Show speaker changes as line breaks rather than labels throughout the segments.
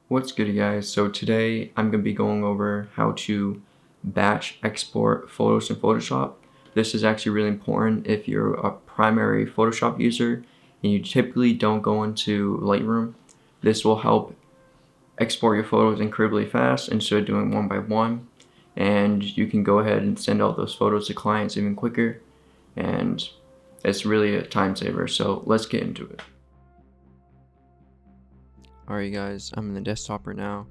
What's good, guys? So today I'm going to be going over how to batch export photos in Photoshop. This is actually really important if you're a primary Photoshop user and you typically don't go into Lightroom. This will help export your photos incredibly fast instead of doing one by one, and you can go ahead and send all those photos to clients even quicker, and it's really a time saver. So let's get into it. Alright guys, I'm in the desktop right now.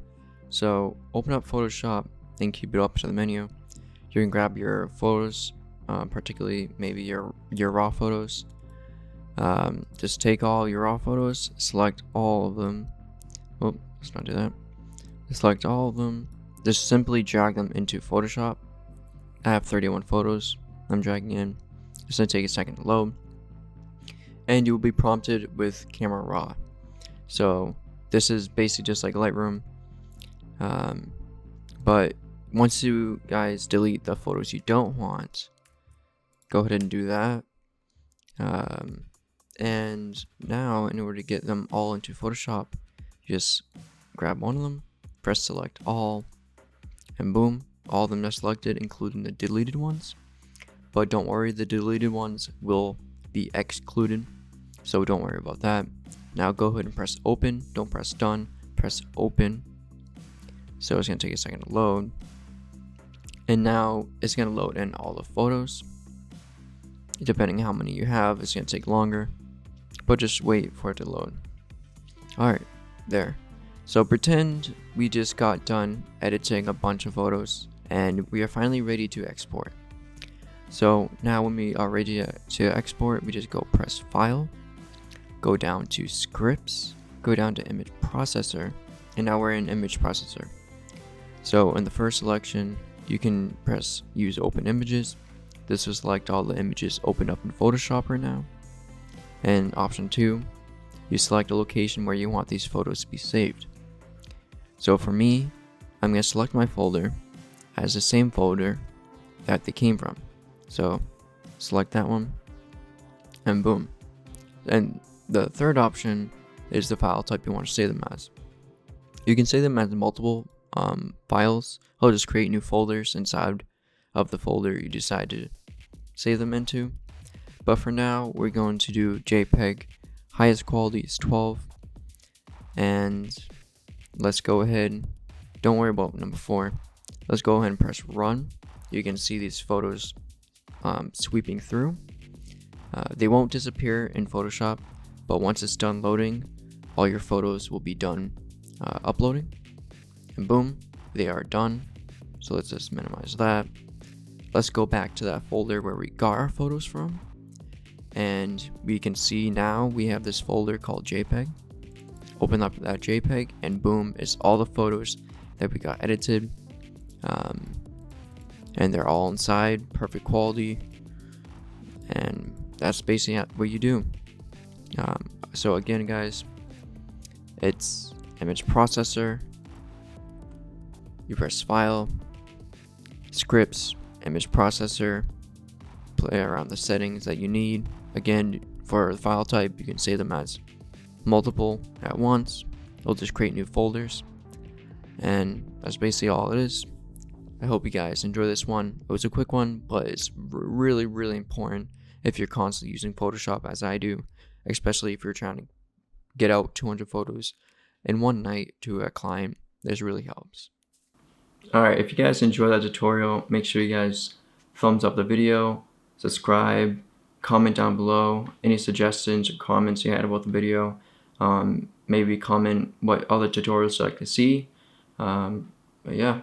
So open up Photoshop and keep it up to the menu. You can grab your photos, particularly maybe your raw photos. Just take all your raw photos, select all of them. Oh, let's not do that. Select all of them. Just simply drag them into Photoshop. I have 31 photos I'm dragging in. It's going to take a second to load. And you will be prompted with Camera Raw. So this is basically just like Lightroom, but once you guys delete the photos you don't want, go ahead and do that. And now in order to get them all into Photoshop, you just grab one of them, press select all, and boom, all of them are selected, including the deleted ones. But don't worry, the deleted ones will be excluded, so don't worry about that. Now go ahead and press open. Don't press done, press open. So it's going to take a second to load. And now it's going to load in all the photos. Depending on how many you have, it's going to take longer. But just wait for it to load. Alright, there. So pretend we just got done editing a bunch of photos and we are finally ready to export. So now when we are ready to export, we just go press File. Go down to Scripts, go down to Image Processor, and now we're in Image Processor. So in the first selection, you can press Use Open Images. This will select all the images opened up in Photoshop right now. And option 2, you select a location where you want these photos to be saved. So for me, I'm going to select my folder as the same folder that they came from. So select that one, and boom. And the third option is the file type you want to save them as. You can save them as multiple files. I'll just create new folders inside of the folder you decide to save them into. But for now, we're going to do JPEG. Highest quality is 12. And let's go ahead. Don't worry about number 4. Let's go ahead and press run. You can see these photos sweeping through. They won't disappear in Photoshop, but once it's done loading, all your photos will be done uploading, and boom, they are done. So let's just minimize that. Let's go back to that folder where we got our photos from, and we can see now we have this folder called JPEG. Open up that JPEG, and boom, it's all the photos that we got edited, and they're all inside, perfect quality, and that's basically what you do. So again, guys, it's Image Processor. You press File, Scripts, Image Processor, play around the settings that you need. Again, for the file type, you can save them as multiple at once. It'll just create new folders, and that's basically all it is. I hope you guys enjoy this one. It was a quick one, but it's really, really important if you're constantly using Photoshop as I do, especially if you're trying to get out 200 photos in one night to a client. This really helps. Alright, if you guys enjoyed that tutorial, make sure you guys thumbs up the video, subscribe, comment down below any suggestions or comments you had about the video. Maybe comment what other tutorials you'd like to see. But yeah,